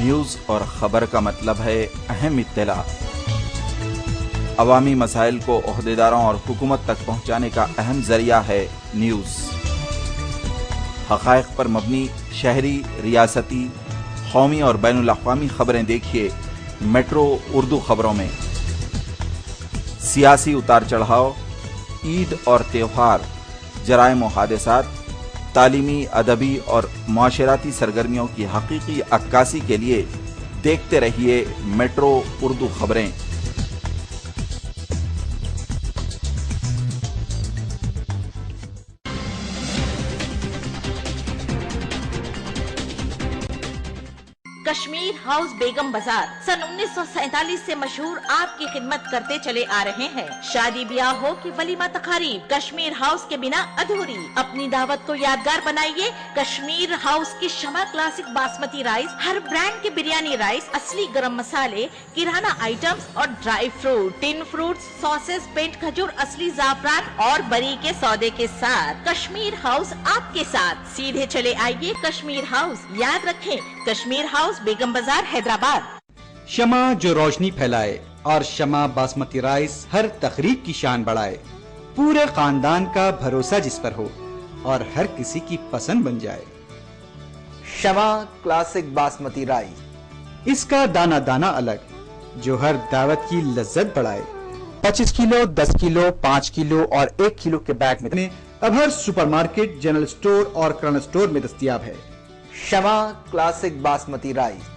News और खबर का मतलब है अहम इत्तला। अवामी मसाइल को ओहदेदारों और हुकूमत तक पहुँचाने का अहम जरिया है न्यूज़। हक़ाइक़ पर मबनी शहरी, रियासती, कौमी और बैनुल अक़वामी खबरें देखिए मेट्रो उर्दू खबरों में। सियासी उतार चढ़ाव, ईद और त्योहार, जराइम व हादसात, तालीमी, अदबी और मुआशराती सरगर्मियों की हकीकी अक्कासी के लिए देखते रहिए मेट्रो उर्दू खबरें। कश्मीर हाउस बेगम बाजार सन 1947 से मशहूर आपकी खिदमत करते चले आ रहे हैं। शादी ब्याह हो कि वलीमा तकारीब, कश्मीर हाउस के बिना अधूरी। अपनी दावत को यादगार बनाइए कश्मीर हाउस की शमा क्लासिक बासमती राइस, हर ब्रांड के बिरयानी राइस, असली गरम मसाले, किराना आइटम्स और dry fruit, tin fruits, sauces, पेंट खजूर, असली जाफरान और बरी के सौदे के साथ। कश्मीर हाउस आपके साथ। सीधे चले आइए कश्मीर हाउस। याद रखें कश्मीर हाउस, बेगम बाजार, हैदराबाद। शमा जो रोशनी फैलाए और शमा बासमती राइस हर तकरीब की शान बढ़ाए। पूरे खानदान का भरोसा जिस पर हो और हर किसी की पसंद बन जाए। शमा क्लासिक बासमती राइस, इसका दाना दाना अलग जो हर दावत की लज्जत बढ़ाए। 25 किलो, 10 किलो, 5 किलो और 1 किलो के बैग में अब हर सुपरमार्केट, जनरल स्टोर और किराना स्टोर में दस्तयाब है। शमा क्लासिक बासमती राइस।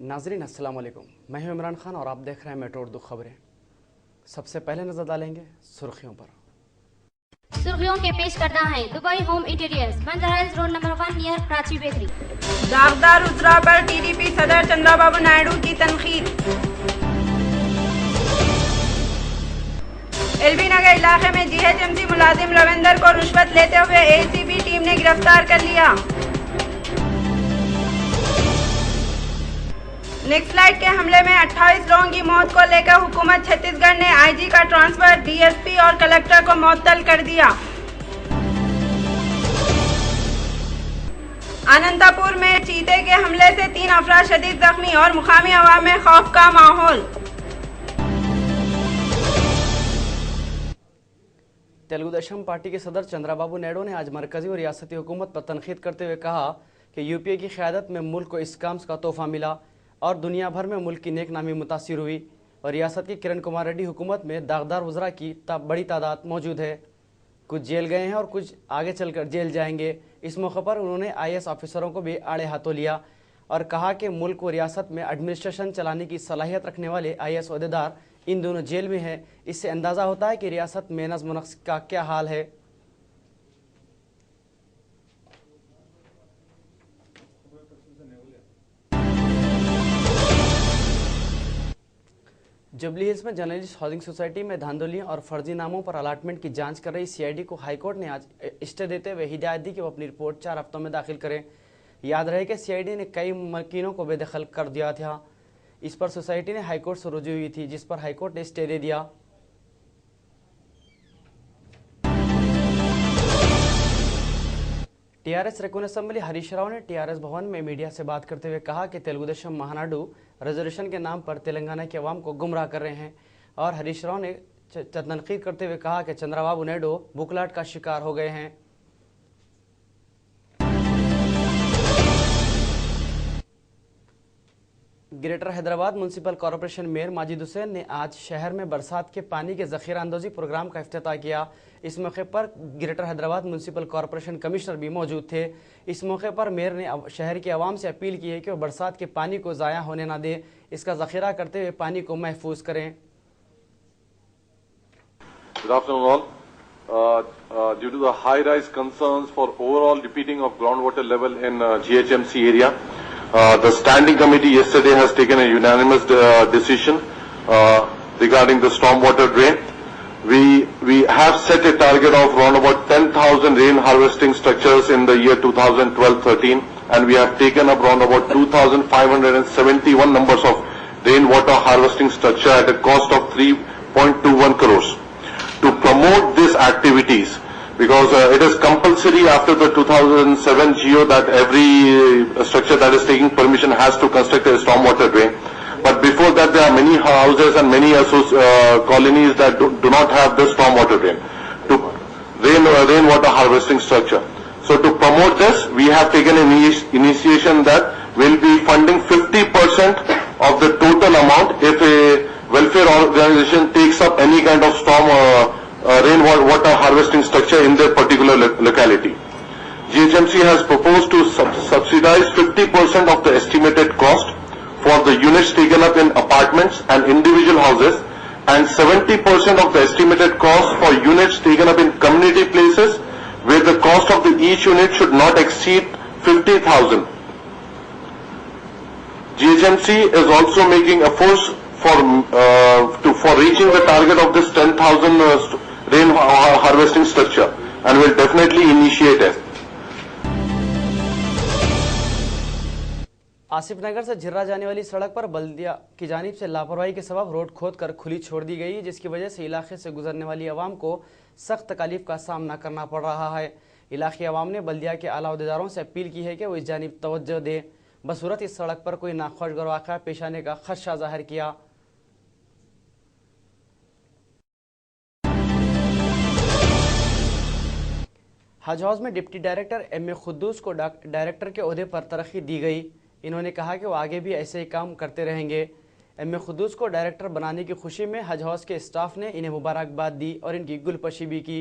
नाजरीन अस्सलाम वालेकुम, मैं हूं इमरान खान और आप देख रहे हैं मेट्रो उर्दू खबरें। सबसे पहले नजर डालेंगे सुर्खियों पर। सुर्खियों के पेश करना है दुबई होम इंटीरियर्स, बंदरहाइज road number 1 near Karachi bakery. दागदार उजरा पर टीडीपी सदर चंद्रबाबू नायडू की तनकीद। एलबी नगर इलाके में जीएचएमसी मुलाजिम रविंदर को रिश्वत लेते हुए एसीबी टीम ने गिरफ्तार कर लिया। नक्सलाइट के हमले में 28 लोगों की मौत को लेकर हुकूमत छत्तीसगढ़ ने आईजी का ट्रांसफर, डीएसपी और कलेक्टर को मुअत्तल कर दिया। अनंतपुर में चीते के हमले से 3 अफराद शदीद जख्मी और मुकामी अवाम में खौफ का माहौल। तेलुगु देशम पार्टी के सदर चंद्रबाबू नायडू ने आज मरकजी और रियासती हुकूमत पर तनकीद करते हुए कहा कि यूपीए की क़यादत में मुल्क को इस्काम्स का तोहफा मिला और दुनिया भर में मुल्क की नेक नामी मुतासिर हुई और रियासत की किरण कुमार रेड्डी हुकूमत में दागदार वज़रा की बड़ी तादाद मौजूद है। कुछ जेल गए हैं और कुछ आगे चलकर जेल जाएंगे। इस मौके पर उन्होंने IAS ऑफिसरों को भी आड़े हाथों लिया और कहा कि मुल्क व रियासत में एडमिनिस्ट्रेशन चलाने की सलाहियत रखने वाले IAS ओहदेदार इन दोनों जेल में हैं। इससे अंदाज़ा होता है कि रियासत में नज़्म व नस्क का क्या हाल है। जुबली हिल्स में जर्नलिस्ट हाउसिंग सोसाइटी में धांधलियों और फर्जी नामों पर अलाटमेंट की जांच कर रही CID को हाईकोर्ट ने आज स्टे देते हुए हिदायत दी कि वो अपनी रिपोर्ट 4 हफ्तों में दाखिल करें। याद रहे कि CID ने कई मकीनों को बेदखल कर दिया था। इस पर सोसाइटी ने हाईकोर्ट से रुजू हुई थी, जिस पर हाईकोर्ट ने स्टे दे दिया। टीआरएस रकुन असेंबली हरीश राव ने टीआरएस भवन में मीडिया से बात करते हुए कहा कि तेलुगु देशम महानाडु रिजर्वेशन के नाम पर तेलंगाना के अवाम को गुमराह कर रहे हैं और हरीश राव ने तनकीद करते हुए कहा कि चंद्रबाबू नायडू बुकलाट का शिकार हो गए हैं। Greater Hyderabad municipal corporation mayor Majid Hussain ने आज शहर में बरसात के पानी के ज़ख़ीरा अंदोज़ी प्रोग्राम का इफ्तिताह किया। इस मौके पर greater Hyderabad municipal corporation commissioner भी मौजूद थे। इस मौके पर मेयर ने शहर के अवाम से अपील की है कि वो बरसात के पानी को ज़ाया होने ना दें, इसका ज़ख़ीरा करते हुए पानी को महफूज करें। Good afternoon all. Due to the high-rise concerns for overall depleting of groundwater level in GHMC area, the standing committee yesterday has taken a unanimous decision regarding the stormwater drain. We have set a target of around about 10,000 rain harvesting structures in the year 2012-13, and we have taken up around about 2,571 numbers of rainwater harvesting structure at a cost of 3.21 crores. To promote this activities. Because it is compulsory after the 2007 GO that every structure that is taking permission has to construct a stormwater drain. But before that, there are many houses and many colonies that do not have this stormwater drain to rainwater harvesting structure. So to promote this, we have taken an initiation that will be funding 50% of the total amount if a welfare organization takes up any kind of rainwater harvesting structure in their particular locality. GHMC has proposed to subsidize 50% of the estimated cost for the units taken up in apartments and individual houses, and 70% of the estimated cost for units taken up in community places where the cost of each unit should not exceed 50,000. GHMC is also making efforts for reaching the target of this 10,000 rain harvesting structure, and will definitely initiate it. Asif नगर से झिर्रा जाने वाली सड़क पर बल्दिया की जानिब से लापरवाही के सबब रोड खोदकर खुली छोड़ दी गई, जिसकी वजह से इलाके से गुजरने वाली आवाम को सख्त तकलीफ का सामना करना पड़ रहा है। इलाकी आवाम ने बल्दिया के आला अहदेदारों से अपील की है कि वो इस जानिब तवज्जो दें। बसूरत इस सड़क पर कोई नाखुशगवार वाक़या पेश आने का खदशा जाहिर किया। हज हाउस में डिप्टी डायरेक्टर एम ए खुद्दूस को डायरेक्टर के ओहदे पर तरक्की दी गई। इन्होंने कहा कि वो आगे भी ऐसे ही काम करते रहेंगे। एम ए खुद्दूस को डायरेक्टर बनाने की खुशी में हज हाउस के स्टाफ ने इन्हें मुबारकबाद दी और इनकी गुलपशी भी की।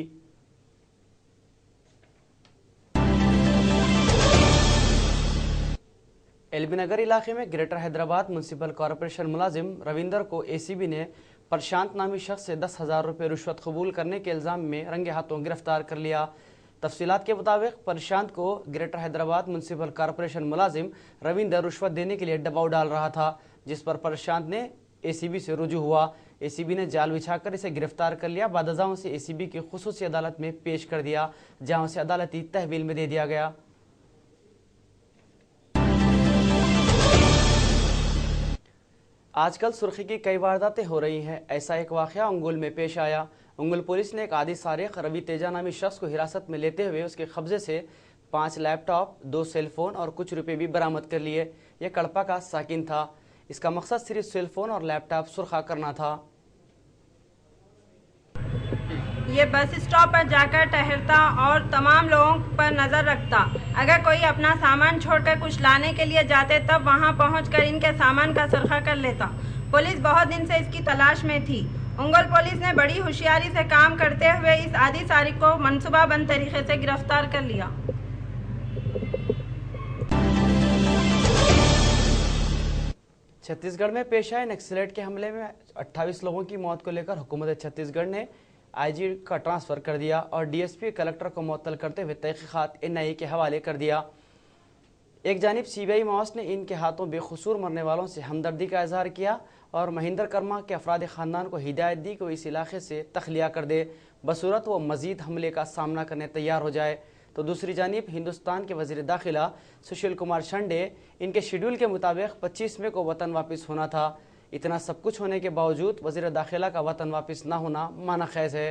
एलबी नगर इलाके में ग्रेटर हैदराबाद म्युनिसिपल कॉरपोरेशन मुलाजिम रविंदर को एसीबी ने प्रशांत नामी शख्स से 10,000 रुपये रिश्वत कबूल करने के इल्ज़ाम में रंगे हाथों गिरफ्तार कर लिया। तफसीलात के मुताबिक प्रशांत को ग्रेटर हैदराबाद म्युनिसिपल कॉरपोरेशन मुलाजिम रविंदर रिश्वत देने के लिए दबाव डाल रहा था, जिस पर प्रशांत ने एसीबी से रुजू हुआ। एसीबी ने जाल बिछाकर इसे गिरफ्तार कर लिया। बाद अज़ां उसे एसीबी की खुसूसी अदालत में पेश कर दिया, जहां उसे अदालती तहवील में दे दिया गया। आजकल सुर्खी की कई वारदातें हो रही हैं। ऐसा एक वाक़या अंगुल में पेश आया। अंगुल पुलिस ने एक आदि सारिक रवि तेजा नामी शख्स को हिरासत में लेते हुए उसके कब्जे से 5 लैपटॉप, 2 सेलफोन और कुछ रुपए भी बरामद कर लिए। यह कड़पा का साकिन था। इसका मकसद सिर्फ सेलफोन और लैपटॉप सुरखा करना था। ये बस स्टॉप पर जाकर ठहरता और तमाम लोगों पर नजर रखता। अगर कोई अपना सामान छोड़कर कुछ लाने के लिए जाते तब वहां पहुंचकर इनके सामान का सुरखा कर लेता। पुलिस बहुत दिन से इसकी तलाश में थी। उंगल पुलिस ने बड़ी होशियारी से काम करते हुए इस आदि सारिक को मंसूबाबंद तरीके से गिरफ्तार कर लिया। छत्तीसगढ़ में पेश आए नक्सलेट के हमले में 28 लोगों की मौत को लेकर हुकूमत छत्तीसगढ़ ने आईजी का ट्रांसफर कर दिया और डीएसपी कलेक्टर को मुअत्तल करते हुए तहकीकात एनआईए के हवाले कर दिया। एक जानिब सीबीआई माओस ने इनके हाथों बेकसूर मरने वालों से हमदर्दी का इजहार किया और महेंद्र कर्मा के अफराद ख़ानदान को हिदायत दी कि वो इस इलाके से तखलिया कर दे, बसूरत वो मजीद हमले का सामना करने तैयार हो जाए। तो दूसरी जानिब हिंदुस्तान के वज़ीर दाखिला सुशील कुमार शिंदे इनके शेड्यूल के मुताबिक 25 मई को वतन वापस होना था। इतना सब कुछ होने के बावजूद वज़ीर दाखिला का वतन वापस ना होना माना खैज है।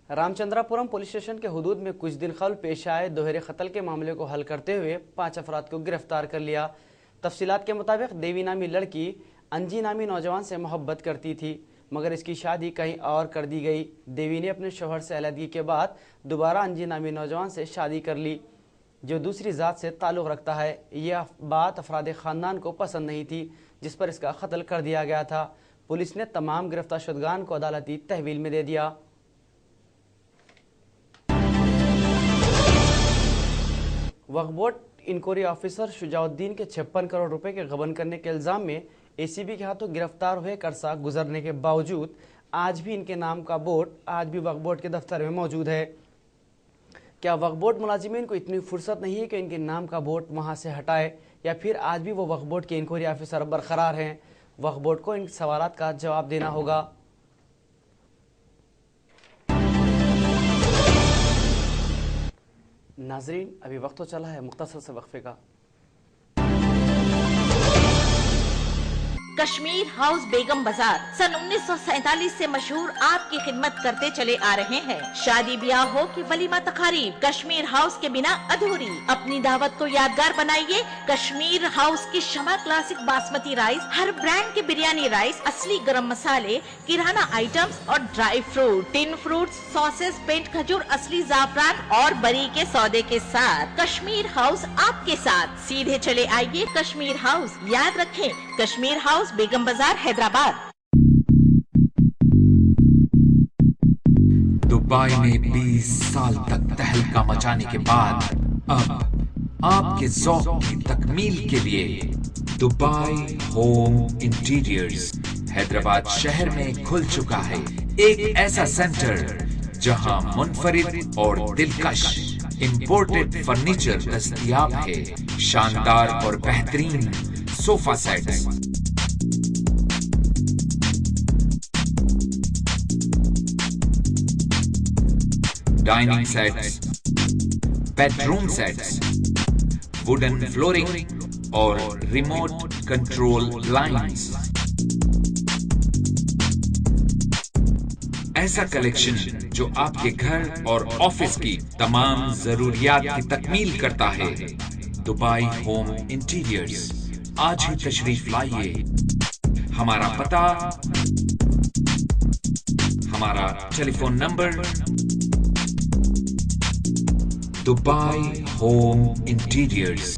रामचंद्रापुरम पुलिस स्टेशन के हुदूद में कुछ दिन कबल पेश आए दोहरे कत्ल के मामले को हल करते हुए 5 अफराद को गिरफ्तार कर लिया। तफसीलात के मुताबिक देवी नामी लड़की अंजी नामी नौजवान से मोहब्बत करती थी, मगर इसकी शादी कहीं और कर दी गई। देवी ने अपने शौहर से अलहदगी के बाद दोबारा अंजी नामी नौजवान से शादी कर ली, जो दूसरी ज़ात से ताल्लुक़ रखता है। यह बात अफराद ख़ानदान को पसंद नहीं थी, जिस पर इसका कत्ल कर दिया गया था। पुलिस ने तमाम गिरफ्तार शुदगान को अदालती तहवील में दे दिया। वक्फ बोर्ड इंक्वायरी ऑफिसर शुजाउद्दीन के 56 करोड़ रुपए के गबन करने के इल्ज़ाम में एसीबी के हाथों गिरफ्तार हुए अरसा गुजरने के बावजूद आज भी इनके नाम का बोर्ड आज भी वक्फ बोर्ड के दफ्तर में मौजूद है। क्या वक्फ बोर्ड मुलाजिमीन को इतनी फुर्सत नहीं है कि इनके नाम का बोर्ड वहां से हटाए, या फिर आज भी वो वक्फ बोर्ड के इंक्वायरी ऑफिसर बरकरार हैं? वक्फ बोर्ड को इन सवालात का जवाब देना होगा। नाजरीन, अभी वक्त तो चला है मुख्तसर से वक्फे का। कश्मीर हाउस बेगम बाजार सन 1947 से मशहूर आपकी खिदमत करते चले आ रहे हैं। शादी ब्याह हो कि वलीमा तकारीब, कश्मीर हाउस के बिना अधूरी। अपनी दावत को यादगार बनाइए कश्मीर हाउस की शमा क्लासिक बासमती राइस, हर ब्रांड के बिरयानी राइस, असली गरम मसाले, किराना आइटम्स और dry fruit, tin fruits, sauces, पेंट खजूर, असली जाफरान और बरी के सौदे के साथ। कश्मीर हाउस आपके साथ। सीधे चले आइए कश्मीर हाउस। याद रखें, कश्मीर हाउस, बेगम बाजार, हैदराबाद। दुबई में 20 साल तक तहलका मचाने के बाद अब आपके ज़ौक़ की तकमील के लिए दुबई होम इंटीरियर्स हैदराबाद शहर में खुल चुका है। एक ऐसा सेंटर जहां मुनफरिद और दिलकश इंपोर्टेड फर्नीचर दस्तयाब है। शानदार और बेहतरीन sofa sets, dining sets, bedroom sets, wooden flooring और रिमोट कंट्रोल ब्लाइंड्स। ऐसा कलेक्शन जो आपके घर और ऑफिस की तमाम जरूरियात की तकमील करता है। दुबई होम इंटीरियर्स, आज ही तशरीफ लाइए। हमारा पता, हमारा telephone number, Dubai home interiors,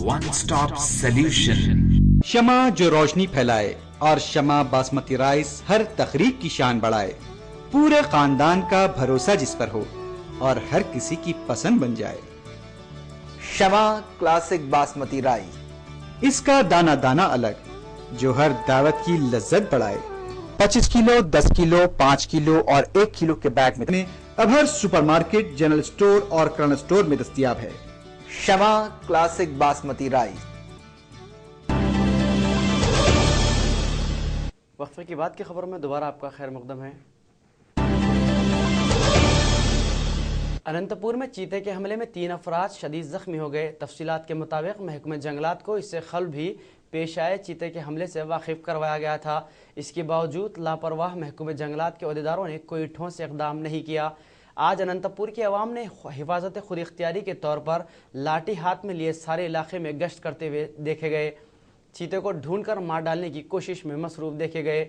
one stop solution. शमा जो रोशनी फैलाए और शमा बासमती राइस हर तकरीब की शान बढ़ाए। पूरे खानदान का भरोसा जिस पर हो और हर किसी की पसंद बन जाए। शमा क्लासिक बासमती राइस, इसका दाना दाना अलग, जो हर दावत की लज्जत बढ़ाए। 25 किलो, 10 किलो, 5 किलो और 1 किलो के बैग में अब हर सुपरमार्केट, जनरल स्टोर और किराना स्टोर में दस्तयाब है। शमा क्लासिक बासमती राइस। वक्फे के बाद की खबरों में दोबारा आपका खैर मकदम है। अनंतपुर में चीते के हमले में 3 अफराद शदीद जख्मी हो गए। तफसीलात के मुताबिक महकमे जंगलात को इससे खल भी पेश आए चीते के हमले से वाकिफ करवाया गया था। इसके बावजूद लापरवाह महकमे जंगलात के अहदेदारों ने कोई ठोस इकदाम नहीं किया। आज अनंतपुर की आवाम ने हिफाजत खुद इख्तियारी के तौर पर लाठी हाथ में लिए सारे इलाके में गश्त करते हुए देखे गए। चीते को ढूंढकर मार डालने की कोशिश में मसरूफ देखे गए।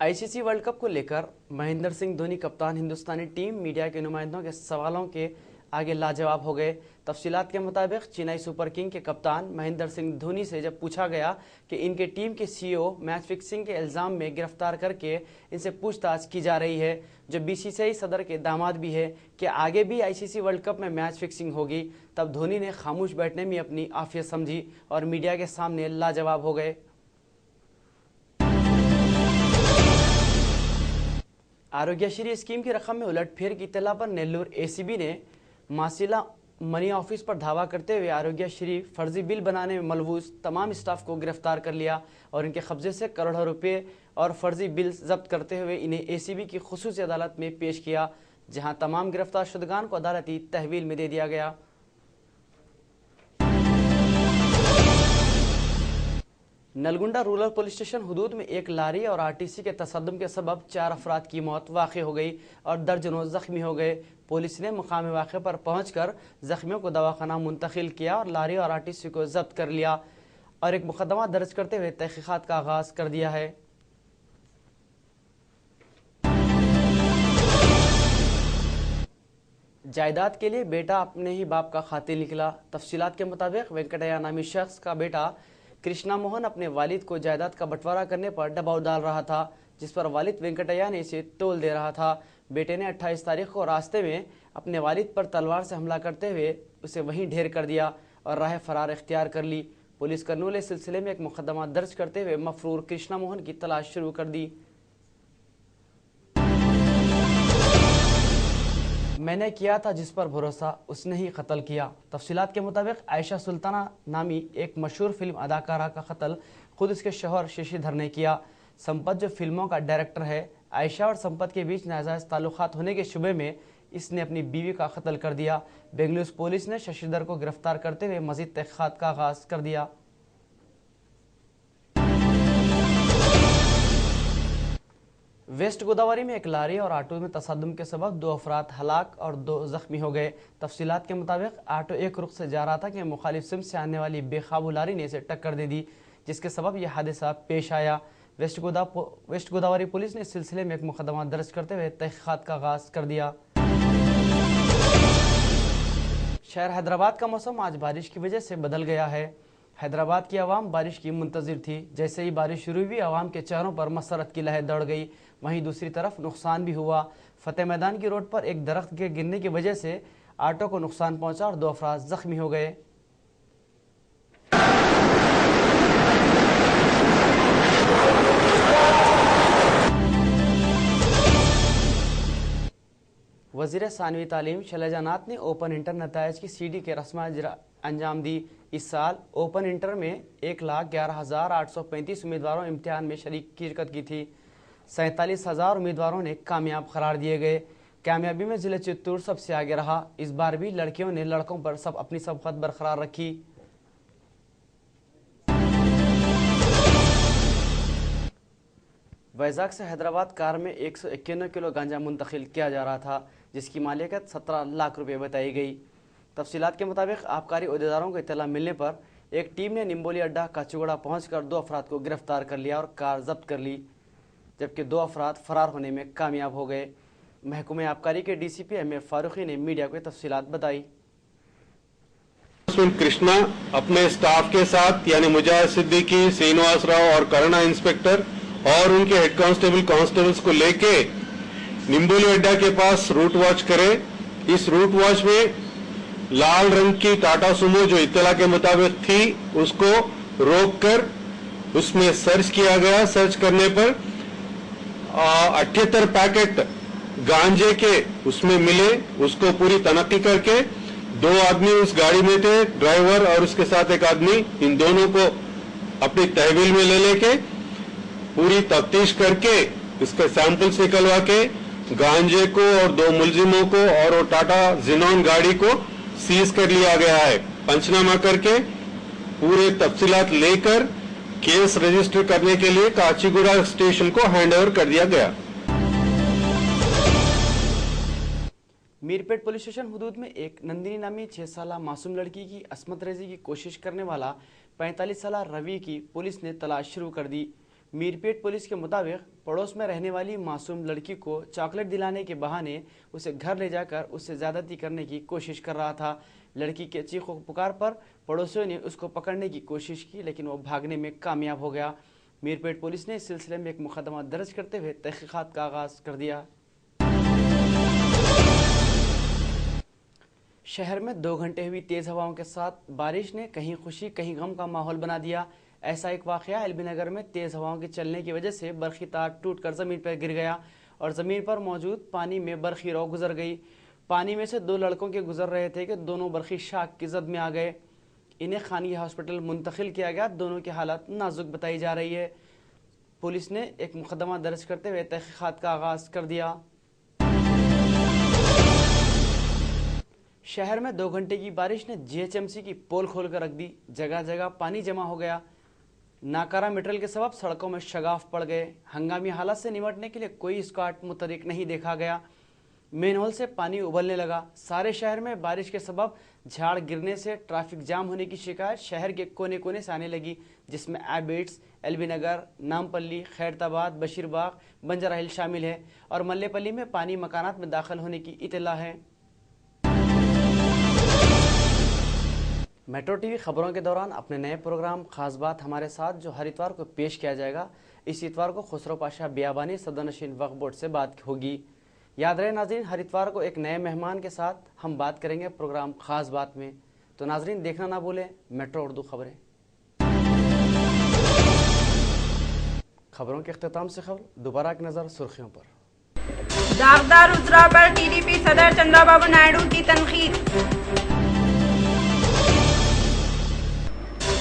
आईसीसी वर्ल्ड कप को लेकर महेंद्र सिंह धोनी कप्तान हिंदुस्तानी टीम मीडिया के नुमाइंदों के सवालों के आगे लाजवाब हो गए। तफसीलात के मुताबिक चेन्नई सुपर किंग के कप्तान महेंद्र सिंह धोनी से जब पूछा गया कि इनके टीम के सीईओ मैच फिक्सिंग के इल्ज़ाम में गिरफ्तार करके इनसे पूछताछ की जा रही है, जो बीसीसीआई सदर के दामाद भी है, कि आगे भी आईसीसी वर्ल्ड कप में मैच फिक्सिंग होगी, तब धोनी ने खामोश बैठने में अपनी आफियत समझी और मीडिया के सामने लाजवाब हो गए। आरोग्यश्री स्कीम की रकम में उलटफेर की इत्तला पर नेल्लोर एसीबी ने मासिला मनी ऑफिस पर धावा करते हुए आरोग्यश्री फर्जी बिल बनाने में मलबूस तमाम स्टाफ को गिरफ्तार कर लिया और इनके कब्जे से करोड़ों रुपए और फर्जी बिल जब्त करते हुए इन्हें एसीबी की खुसूसी अदालत में पेश किया, जहां तमाम गिरफ्तार शुदगान को अदालती तहवील में दे दिया गया। नलगुंडा रूरल पुलिस स्टेशन हुदूद में एक लारी और आरटीसी के तसद्दुम के सबब 4 अफराद की मौत वाक़ हो गई और दर्जनों जख्मी हो गए। पुलिस ने मुकामी वाक़े पर पहुंचकर जख्मियों को दवाखाना मुंतकिल किया और लारी और आरटीसी को जब्त कर लिया और एक मुकदमा दर्ज करते हुए तहकीकात का आगाज कर दिया है। जायदाद के लिए बेटा अपने ही बाप का कातिल निकला। तफसीलात के मुताबिक वेंकटैया नामी शख्स का बेटा कृष्णा मोहन अपने वालिद को जायदाद का बंटवारा करने पर दबाव डाल रहा था, जिस पर वालिद वेंकटैया ने इसे तोल दे रहा था। बेटे ने 28 तारीख को रास्ते में अपने वालिद पर तलवार से हमला करते हुए उसे वहीं ढेर कर दिया और राह फरार इख्तियार कर ली। पुलिस कर्नूल इस सिलसिले में एक मुकदमा दर्ज करते हुए मफरूर कृष्णा मोहन की तलाश शुरू कर दी। मैंने किया था जिस पर भरोसा, उसने ही कत्ल किया। तफसीलात के मुताबिक आयशा सुल्ताना नामी एक मशहूर फिल्म अदाकारा का कत्ल खुद इसके शौहर शशिधर ने किया। संपत जो फिल्मों का डायरेक्टर है, आयशा और संपत के बीच नाजायज ताल्लुकात होने के शुबे में इसने अपनी बीवी का कत्ल कर दिया। बेंगलुरु पुलिस ने शशिधर को गिरफ्तार करते हुए मजीद तहकीकात का आगाज कर दिया। वेस्ट गोदावरी में एक लारी और ऑटो में तसादुम के सबब 2 अफराद हलाक और 2 जख्मी हो गए। तफसीलात के मुताबिक ऑटो एक रुख से जा रहा था कि मुखालिफ सिम से आने वाली बेकाबू लारी ने इसे टक्कर दे दी, जिसके सबब यह हादसा पेश आया। वेस्ट गोदावरी पुलिस ने इस सिलसिले में एक मुकदमा दर्ज करते हुए तहकीकात का आगाज कर दिया। शहर हैदराबाद का मौसम आज बारिश की वजह से बदल गया है। हैदराबाद की आवाम बारिश की मुंतजिर थी। जैसे ही बारिश शुरू हुई, आवाम के चेहरों पर मसरत की लहर दौड़ गई। वहीं दूसरी तरफ नुकसान भी हुआ। फतेह मैदान की रोड पर एक दरख्त के गिरने की वजह से ऑटो को नुकसान पहुंचा और 2 अफराद जख्मी हो गए। वज़ीर सानवी तालीम शैलजा नाथ ने ओपन इंटर नतायज की CD के रस्म अंजाम दी। इस साल ओपन इंटर में 1,11,835 उम्मीदवारों इम्तिहान में शिरकत की थी। 47,000 उम्मीदवारों ने कामयाब करार दिए गए। कामयाबी में जिले चित्तूर सबसे आगे रहा। इस बार भी लड़कियों ने लड़कों पर अपनी सबकत बरकरार रखी। वैजाग से हैदराबाद कार में 151 किलो गांजा मुंतकिल किया जा रहा था, जिसकी मालिकत 17 लाख रुपए बताई गई। तफसीलात के मुताबिक आबकारी अहदेदारों को इत्तला मिलने पर एक टीम ने निम्बोली अड्डा काचूगड़ा पहुंचकर 2 अफराद को गिरफ्तार कर लिया और कार जब्त कर ली, जबकि 2 अफराद फरार होने में कामयाब हो गए। महकमे आबकारी के DCP एम फारूकी ने मीडिया को तफसीलात बताई। कृष्णा अपने स्टाफ के साथ यानी मुजाहिद सिद्दीकी, श्रीनिवास राव और करुणा इंस्पेक्टर और उनके हेड कांस्टेबल्स को लेके निम्बोली अड्डा के पास रूट वॉच करे। इस रूट वॉच में लाल रंग की टाटा सुमो जो इत्तला के मुताबिक थी, उसको रोककर उसमें सर्च किया गया। सर्च करने पर 78 पैकेट गांजे के उसमें मिले। उसको पूरी तनक्की करके 2 आदमी उस गाड़ी में थे, ड्राइवर और उसके साथ एक आदमी, इन दोनों को अपनी तहवील में ले लेके पूरी तफ्तीश करके इसके सैंपल्स निकलवा के गांजे को और 2 मुलजिमों को और वो टाटा जिनॉन गाड़ी को सीज कर लिया गया है। पंचनामा करके पूरे तफसीलात लेकर केस रजिस्टर करने के लिए काचीगुड़ा स्टेशन को हैंडओवर कर दिया गया। मीरपेट पुलिस स्टेशन हुदूद में एक नंदिनी नामी 6 साला मासूम लड़की की असमत रेजी की कोशिश करने वाला 45 साला रवि की पुलिस ने तलाश शुरू कर दी। मीरपेट पुलिस के मुताबिक पड़ोस में रहने वाली मासूम लड़की को चॉकलेट दिलाने के बहाने उसे घर ले जाकर उससे ज्यादती करने की कोशिश कर रहा था। लड़की के चीखों पुकार पर पड़ोसियों ने उसको पकड़ने की कोशिश की, लेकिन वो भागने में कामयाब हो गया। मीरपेट पुलिस ने इस सिलसिले में एक मुकदमा दर्ज करते हुए तहकीकात का आगाज कर दिया। शहर में 2 घंटे हुई तेज हवाओं के साथ बारिश ने कहीं खुशी कहीं गम का माहौल बना दिया। ऐसा एक वाकया एलबी नगर में तेज हवाओं के चलने की वजह से बरखी तार टूटकर जमीन पर गिर गया और जमीन पर मौजूद पानी में बरखी रौ गुजर गई। पानी में से 2 लड़कों के गुजर रहे थे कि दोनों बरखी शाख की जद में आ गए। इन्हें खानगी हॉस्पिटल मुंतकिल किया गया। दोनों की हालत नाजुक बताई जा रही है। पुलिस ने एक मुकदमा दर्ज करते हुए तहकीकात का आगाज कर दिया। शहर में 2 घंटे की बारिश ने GHMC की पोल खोलकर रख दी। जगह जगह पानी जमा हो गया। नाकारा मटेरियल के सबब सड़कों में शगाफ पड़ गए। हंगामी हालत से निपटने के लिए कोई स्क्वाड मुतहरिक नहीं देखा गया। मेनहोल से पानी उबलने लगा। सारे शहर में बारिश के सबब झाड़ गिरने से ट्रैफिक जाम होने की शिकायत शहर के कोने कोने से आने लगी, जिसमें एबिट्स, एलबी नगर, नामपल्ली, खैरताबाद, बशीरबाग, बंजारा हिल शामिल है और मल्लेपल्ली में पानी मकानात में दाखिल होने की इत्तला है। मेट्रो टीवी खबरों के दौरान अपने नए प्रोग्राम खास बात हमारे साथ जो हर इतवार को पेश किया जाएगा, इस इतवार को खुसरो पाशा बियाबानी सदरनशीन वक्फ बोर्ड से बात होगी। याद रहे नाजरीन, हर इतवार को एक नए मेहमान के साथ हम बात करेंगे प्रोग्राम खास बात में। तो नाजरीन देखना ना भूलें मेट्रो उर्दू खबरें। खबरों के इख्तिताम से खबर, दोबारा एक नजर सुर्खियों पर। दागदार उजरा पर TDP सदर चंद्रबाबू नायडू की तनकीद।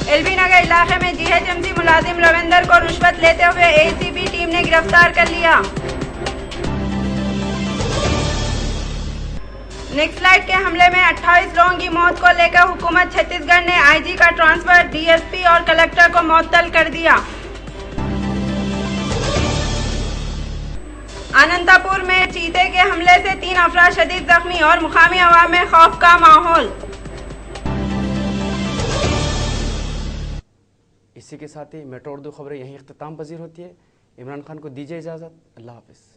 एलबी नगर इलाके में GHMC मुलाजिम रविंदर को रिश्वत लेते हुए ACB टीम ने गिरफ्तार कर लिया। नक्सलाइट के हमले में 28 लोगों की मौत को लेकर हुकूमत छत्तीसगढ़ ने आईजी का ट्रांसफर, डीएसपी और कलेक्टर को मुअत्तल कर दिया। अनंतपुर में चीते के हमले से 3 अफराद शदीद जख्मी और मुकामी अवाम में खौफ का माहौल। इसी के साथ ही मेट्रो उर्दू खबरें यहीं इख्तिताम पजीर होती है। इमरान खान को दीजिए इजाज़त। अल्लाह हाफिज़।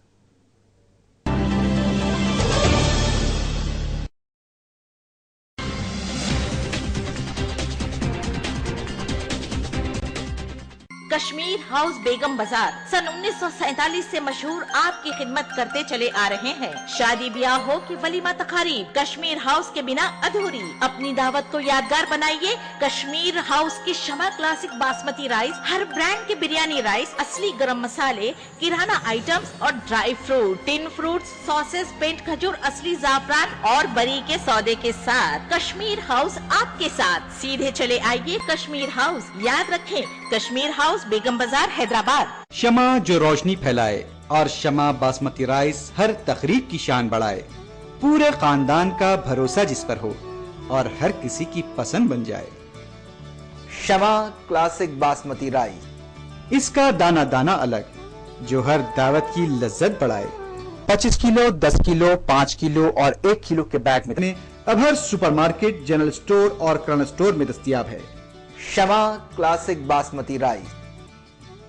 कश्मीर हाउस बेगम बाजार सन 1947 से मशहूर आपकी खिदमत करते चले आ रहे हैं। शादी ब्याह हो कि वलीमा तकारीब, कश्मीर हाउस के बिना अधूरी। अपनी दावत को यादगार बनाइए कश्मीर हाउस की शमा क्लासिक बासमती राइस, हर ब्रांड के बिरयानी राइस, असली गरम मसाले, किराना आइटम्स और dry fruit, tin fruits, sauces, पेंट खजूर, असली जाफरान और बरी के सौदे के साथ कश्मीर हाउस आपके साथ। सीधे चले आइए कश्मीर हाउस। याद रखें कश्मीर हाउस बेगम बाजार हैदराबाद। शमा जो रोशनी फैलाए और शमा बासमती राइस हर तकरीब की शान बढ़ाए। पूरे खानदान का भरोसा जिस पर हो और हर किसी की पसंद बन जाए। शमा क्लासिक बासमती राइस, इसका दाना दाना अलग जो हर दावत की लज्जत बढ़ाए। 25 किलो, 10 किलो, 5 किलो और 1 किलो के बैग में अब हर सुपरमार्केट, जनरल स्टोर और किराना स्टोर में दस्तयाब है। शमा क्लासिक बासमती राइस।